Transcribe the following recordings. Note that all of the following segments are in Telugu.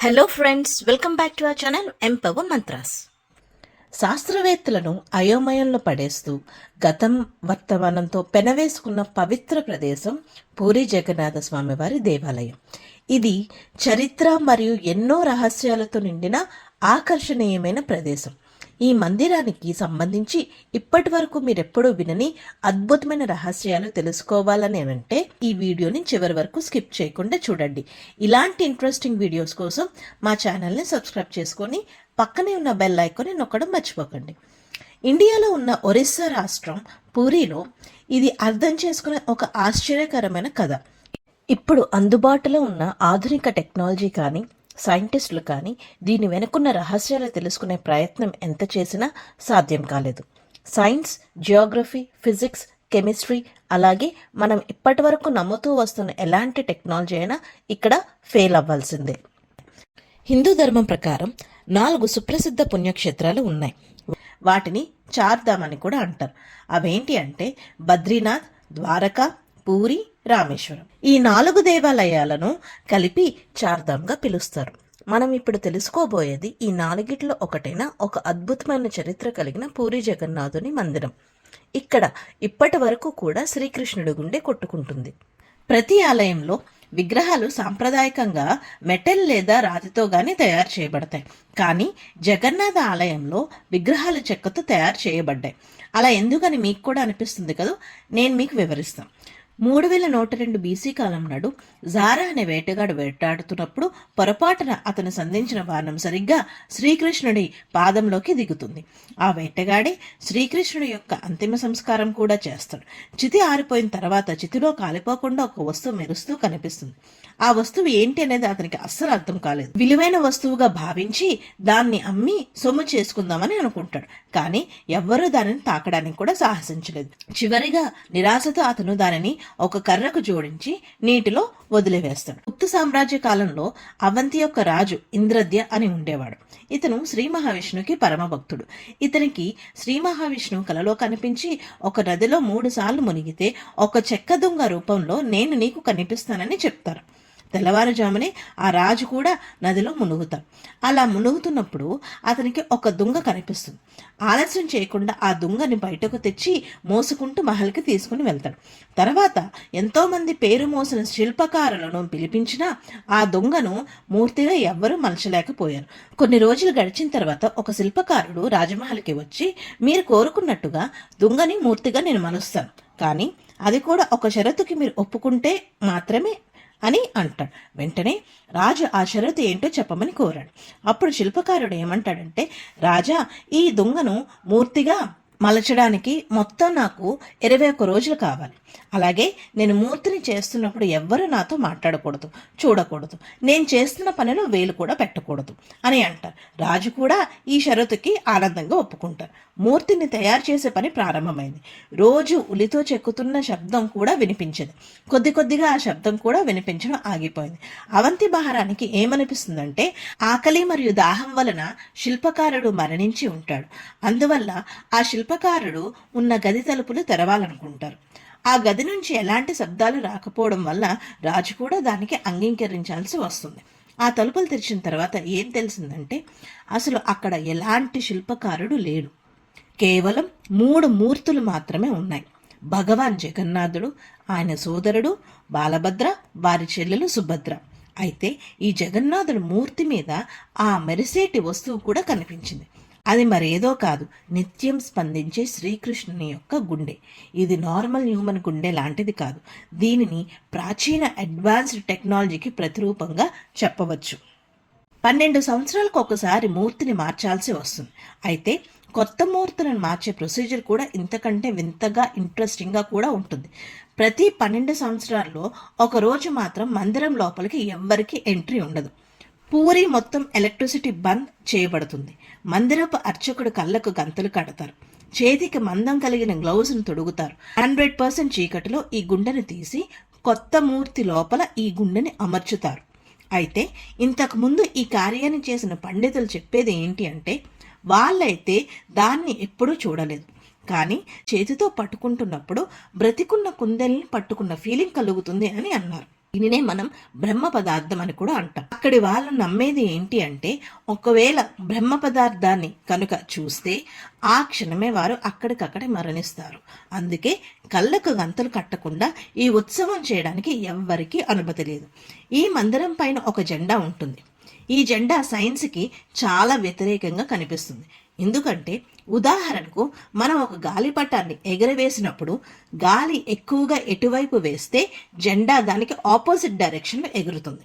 Hello friends, welcome back to our channel empower mantras. శాస్త్రవేత్తలను అయోమయంలో పడేస్తూ గతం వర్తమానంతో పెనవేసుకున్న పవిత్ర ప్రదేశం పూరి జగన్నాథ స్వామివారి దేవాలయం. ఇది చరిత్ర మరియు ఎన్నో రహస్యాలతో నిండిన ఆకర్షణీయమైన ప్రదేశం. ఈ మందిరానికి సంబంధించి ఇప్పటి వరకు మీరెప్పుడూ వినని అద్భుతమైన రహస్యాలు తెలుసుకోవాలని అంటే ఈ వీడియోని చివరి వరకు స్కిప్ చేయకుండా చూడండి. ఇలాంటి ఇంట్రెస్టింగ్ వీడియోస్ కోసం మా ఛానల్ని సబ్స్క్రైబ్ చేసుకొని పక్కనే ఉన్న బెల్ ఐకాన్ని నొక్కడం మర్చిపోకండి. ఇండియాలో ఉన్న ఒరిస్సా రాష్ట్రం పూరిలో ఇది అర్థం చేసుకునే ఒక ఆశ్చర్యకరమైన కథ. ఇప్పుడు అందుబాటులో ఉన్న ఆధునిక టెక్నాలజీ కానీ సైంటిస్టులు కానీ దీని వెనుకున్న రహస్యాలు తెలుసుకునే ప్రయత్నం ఎంత చేసినా సాధ్యం కాలేదు. సైన్స్, జియోగ్రఫీ, ఫిజిక్స్, కెమిస్ట్రీ, అలాగే మనం ఇప్పటి వరకు నమ్ముతూ వస్తున్న ఎలాంటి టెక్నాలజీ అయినా ఇక్కడ ఫెయిల్ అవ్వాల్సిందే. హిందూ ధర్మం ప్రకారం 4 సుప్రసిద్ధ పుణ్యక్షేత్రాలు ఉన్నాయి. వాటిని చార్ధామ్ అని కూడా అంటారు. అవేంటి అంటే బద్రీనాథ్, ద్వారకా, పూరి, రామేశ్వరం. ఈ 4 దేవాలయాలను కలిపి చార్ధామ్గా పిలుస్తారు. మనం ఇప్పుడు తెలుసుకోబోయేది ఈ 4గిట్లో ఒకటైన ఒక అద్భుతమైన చరిత్ర కలిగిన పూరి జగన్నాథుని మందిరం. ఇక్కడ ఇప్పటి వరకు కూడా శ్రీకృష్ణుడి గుండె కొట్టుకుంటుంది. ప్రతి ఆలయంలో విగ్రహాలు సాంప్రదాయకంగా మెటల్ లేదా రాతితో గాని తయారు చేయబడతాయి. కానీ జగన్నాథ ఆలయంలో విగ్రహాలు చెక్కతో తయారు చేయబడ్డాయి. అలా ఎందుకని మీకు కూడా అనిపిస్తుంది కదా, నేను మీకు వివరిస్తాను. 3102 బీసీ కాలం నాడు జారా అనే వేటగాడు వేటాడుతున్నప్పుడు పొరపాటున అతను సంధించిన బాణం సరిగ్గా శ్రీకృష్ణుడి పాదంలోకి దిగుతుంది. ఆ వేటగాడే శ్రీకృష్ణుడి యొక్క అంతిమ సంస్కారం కూడా చేస్తాడు. చితి ఆరిపోయిన తర్వాత చితిలో కాలిపోకుండా ఒక వస్తువు మెరుస్తూ కనిపిస్తుంది. ఆ వస్తువు ఏంటి అనేది అతనికి అస్సలు అర్థం కాలేదు. విలువైన వస్తువుగా భావించి దాన్ని అమ్మి సొమ్ము చేసుకుందామని అనుకుంటాడు. కానీ ఎవ్వరూ దానిని తాకడానికి కూడా సాహసించలేదు. చివరిగా నిరాశతో అతను దానిని ఒక కర్రకు జోడించి నీటిలో వదిలివేస్తాడు. గుప్త సామ్రాజ్య కాలంలో అవంతి యొక్క రాజు ఇంద్రద్య అని ఉండేవాడు. ఇతను శ్రీ మహావిష్ణువుకి పరమ భక్తుడు. ఇతనికి శ్రీ మహావిష్ణువు కలలో కనిపించి ఒక నదిలో 3 సార్లు మునిగితే ఒక చెక్క దొంగ రూపంలో నేను నీకు కనిపిస్తానని చెప్తారు. తెల్లవారుజామునే ఆ రాజు కూడా నదిలో మునుగుతాడు. అలా మునుగుతున్నప్పుడు అతనికి ఒక దుంగ కనిపిస్తుంది. ఆలస్యం చేయకుండా ఆ దుంగని బయటకు తెచ్చి మోసుకుంటూ మహల్కి తీసుకుని వెళ్తాడు. తర్వాత ఎంతో మంది పేరు మోసిన శిల్పకారులను పిలిపించినా ఆ దొంగను మూర్తిగా ఎవ్వరూ మలచలేకపోయారు. కొన్ని రోజులు గడిచిన తర్వాత ఒక శిల్పకారుడు రాజమహల్కి వచ్చి, మీరు కోరుకున్నట్టుగా దుంగని మూర్తిగా నేను మలుస్తాను, కానీ అది కూడా ఒక షరతుకి మీరు ఒప్పుకుంటే మాత్రమే అని అంటాడు. వెంటనే రాజు ఆ షరతు ఏంటో చెప్పమని కోరాడు. అప్పుడు శిల్పకారుడు ఏమంటాడంటే, రాజా, ఈ దొంగను మూర్తిగా మలచడానికి మొత్తం నాకు 21 రోజులు కావాలి. అలాగే నేను మూర్తిని చేస్తున్నప్పుడు ఎవ్వరూ నాతో మాట్లాడకూడదు, చూడకూడదు, నేను చేస్తున్న పనిలో వేలు కూడా పెట్టకూడదు అని అంటారు. రాజు కూడా ఈ షరతుకి ఆనందంగా ఒప్పుకుంటారు. మూర్తిని తయారు చేసే పని ప్రారంభమైంది. రోజు ఉలితో చెక్కుతున్న శబ్దం కూడా వినిపించేది. కొద్ది కొద్దిగా ఆ శబ్దం కూడా వినిపించడం ఆగిపోయింది. అవంతి మహారానికి ఏమనిపిస్తుందంటే, ఆకలి మరియు దాహం వలన శిల్పకారుడు మరణించి ఉంటాడు. అందువల్ల ఆ శిల్పకారుడు ఉన్న గది తలుపులు తెరవాలనుకుంటారు. ఆ గది నుంచి ఎలాంటి శబ్దాలు రాకపోవడం వల్ల రాజు కూడా దానికి అంగీకరించాల్సి వస్తుంది. ఆ తలుపులు తెరిచిన తర్వాత ఏం తెలిసిందంటే, అసలు అక్కడ ఎలాంటి శిల్పకారుడు లేడు. కేవలం 3 మూర్తులు మాత్రమే ఉన్నాయి. భగవాన్ జగన్నాథుడు, ఆయన సోదరుడు బాలభద్ర, వారి చెల్లెలు సుభద్ర. అయితే ఈ జగన్నాథుడు మూర్తి మీద ఆ మెరిసేటి వస్తువు కూడా కనిపించింది. అది మరేదో కాదు, నిత్యం స్పందించే శ్రీకృష్ణుని యొక్క గుండె. ఇది నార్మల్ హ్యూమన్ గుండె లాంటిది కాదు. దీనిని ప్రాచీన అడ్వాన్స్డ్ టెక్నాలజీకి ప్రతిరూపంగా చెప్పవచ్చు. 12 సంవత్సరాలకు ఒకసారి మూర్తిని మార్చాల్సి వస్తుంది. అయితే కొత్త మూర్తులను మార్చే ప్రొసీజర్ కూడా ఇంతకంటే వింతగా ఇంట్రెస్టింగ్గా కూడా ఉంటుంది. ప్రతి 12 సంవత్సరాల్లో ఒక రోజు మాత్రం మందిరం లోపలికి ఎవ్వరికీ ఎంట్రీ ఉండదు. పూరి మొత్తం ఎలక్ట్రిసిటీ బంద్ చేయబడుతుంది. మందిరపు అర్చకుడు కళ్ళకు గంతలు కడతారు. చేతికి మందం కలిగిన గ్లౌజ్ను తొడుగుతారు. 100% చీకటిలో ఈ గుండెను తీసి కొత్త మూర్తి లోపల ఈ గుండెని అమర్చుతారు. అయితే ఇంతకు ముందు ఈ కార్యాన్ని చేసిన పండితులు చెప్పేది ఏంటి అంటే, వాళ్ళైతే దాన్ని ఎప్పుడూ చూడలేదు, కానీ చేతితో పట్టుకుంటున్నప్పుడు బ్రతికున్న కుందేల్ని పట్టుకున్న ఫీలింగ్ కలుగుతుంది అని అన్నారు. దీనినే మనం బ్రహ్మ పదార్థం అని కూడా అంటాం. అక్కడి వాళ్ళు నమ్మేది ఏంటి అంటే, ఒకవేళ బ్రహ్మ పదార్థాన్ని కనుక చూస్తే ఆ క్షణమే వారు అక్కడికక్కడే మరణిస్తారు. అందుకే కళ్ళకు గంతలు కట్టకుండా ఈ ఉత్సవం చేయడానికి ఎవ్వరికీ అనుమతి లేదు. ఈ మందిరం పైన ఒక జెండా ఉంటుంది. ఈ జెండా సైన్స్కి చాలా వ్యతిరేకంగా కనిపిస్తుంది. ఎందుకంటే ఉదాహరణకు మనం ఒక గాలిపటాన్ని ఎగరవేసినప్పుడు గాలి ఎక్కువగా ఎటువైపు వేస్తే జెండా దానికి ఆపోజిట్ డైరెక్షన్లో ఎగురుతుంది.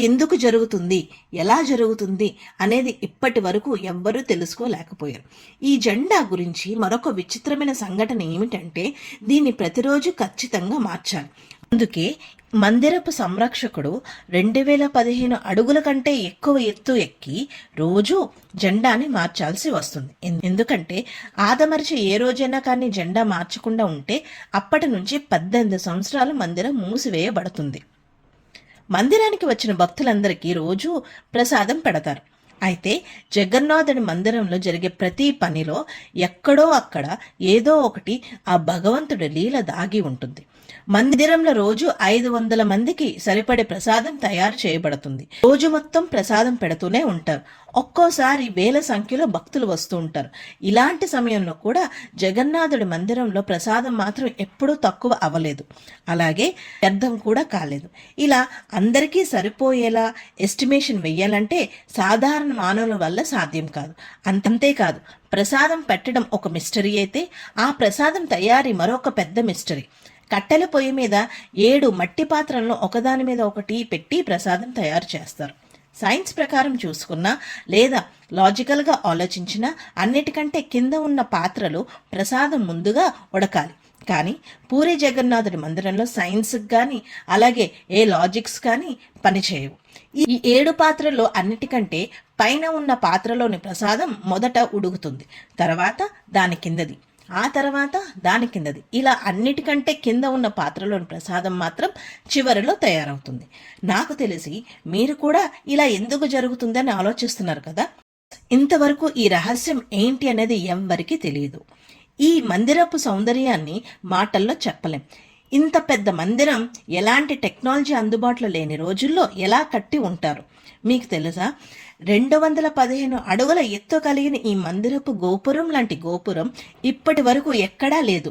ఎందుకు జరుగుతుంది, ఎలా జరుగుతుంది అనేది ఇప్పటి వరకు ఎవ్వరూ తెలుసుకోలేకపోయారు. ఈ జెండా గురించి మరొక విచిత్రమైన సంఘటన ఏమిటంటే, దీన్ని ప్రతిరోజు ఖచ్చితంగా మార్చాలి. అందుకే మందిరపు సంరక్షకుడు 2015 అడుగుల కంటే ఎక్కువ ఎత్తు ఎక్కి రోజు జెండాని మార్చాల్సి వస్తుంది. ఎందుకంటే ఆదమరిచి ఏ రోజైనా కానీ జెండా మార్చకుండా ఉంటే అప్పటి నుంచి 18 సంవత్సరాలు మందిరం మూసివేయబడుతుంది. మందిరానికి వచ్చిన భక్తులందరికీ రోజు ప్రసాదం పెడతారు. అయితే జగన్నాథుడి మందిరంలో జరిగే ప్రతి పనిలో ఎక్కడో అక్కడ ఏదో ఒకటి ఆ భగవంతుడి లీల దాగి ఉంటుంది. మందిరంలో రోజు 500 మందికి సరిపడే ప్రసాదం తయారు చేయబడుతుంది. రోజు మొత్తం ప్రసాదం పెడుతూనే ఉంటారు. ఒక్కోసారి వేల సంఖ్యలో భక్తులు వస్తూ ఉంటారు. ఇలాంటి సమయంలో కూడా జగన్నాథుడి మందిరంలో ప్రసాదం మాత్రం ఎప్పుడూ తక్కువ అవ్వలేదు, అలాగే వ్యర్థం కూడా కాలేదు. ఇలా అందరికీ సరిపోయేలా ఎస్టిమేషన్ వెయ్యాలంటే సాధారణ మానవుల వల్ల సాధ్యం కాదు. అంతేకాదు, ప్రసాదం పెట్టడం ఒక మిస్టరీ అయితే ఆ ప్రసాదం తయారీ మరొక పెద్ద మిస్టరీ. కట్టెల పొయ్యి మీద 7 మట్టి పాత్రలను ఒకదాని మీద ఒకటి పెట్టి ప్రసాదం తయారు చేస్తారు. సైన్స్ ప్రకారం చూసుకున్నా లేదా లాజికల్గా ఆలోచించినా అన్నిటికంటే కింద ఉన్న పాత్రలు ప్రసాదం ముందుగా ఉడకాలి. కానీ పూరి జగన్నాథుడి మందిరంలో సైన్స్కి కానీ అలాగే ఏ లాజిక్స్ కానీ పనిచేయవు. ఈ 7 పాత్రల్లో అన్నిటికంటే పైన ఉన్న పాత్రలోని ప్రసాదం మొదట ఉడుకుతుంది, తర్వాత దాని కిందది, ఆ తర్వాత దాని కిందది, ఇలా అన్నిటికంటే కింద ఉన్న పాత్రలోని ప్రసాదం మాత్రం చివరిలో తయారవుతుంది. నాకు తెలిసి మీరు కూడా ఇలా ఎందుకు జరుగుతుందని ఆలోచిస్తున్నారు కదా. ఇంతవరకు ఈ రహస్యం ఏంటి అనేది ఎవ్వరికీ తెలియదు. ఈ మందిరపు సౌందర్యాన్ని మాటల్లో చెప్పలేం. ఇంత పెద్ద మందిరం ఎలాంటి టెక్నాలజీ అందుబాటులో లేని రోజుల్లో ఎలా కట్టి ఉంటారు మీకు తెలుసా? 215 అడుగుల ఎత్తు కలిగిన ఈ మందిరపు గోపురం లాంటి గోపురం ఇప్పటి వరకు ఎక్కడా లేదు.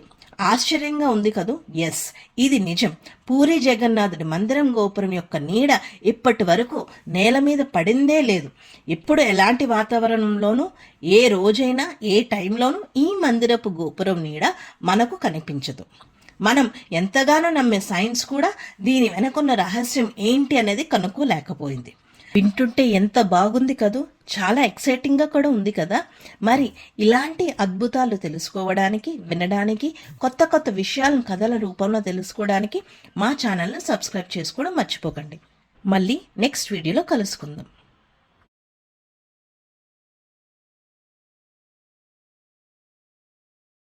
ఆశ్చర్యంగా ఉంది కదూ? ఎస్, ఇది నిజం. పూరి జగన్నాథుడి మందిరం గోపురం యొక్క నీడ ఇప్పటి వరకు నేల మీద పడిందే లేదు. ఇప్పుడు ఎలాంటి వాతావరణంలోనూ ఏ రోజైనా ఏ టైంలోనూ ఈ మందిరపు గోపురం నీడ మనకు కనిపించదు. మనం ఎంతగానో నమ్మే సైన్స్ కూడా దీని వెనకున్న రహస్యం ఏంటి అనేది కనుక్కోలేకపోయింది. వింటుంటే ఎంత బాగుంది కదూ, చాలా ఎక్సైటింగ్గా కూడా ఉంది కదా. మరి ఇలాంటి అద్భుతాలు తెలుసుకోవడానికి, వినడానికి, కొత్త కొత్త విషయాలను కథల రూపంలో తెలుసుకోవడానికి మా ఛానల్ని సబ్స్క్రైబ్ చేసుకోవడం మర్చిపోకండి. మళ్ళీ నెక్స్ట్ వీడియోలో కలుసుకుందాం.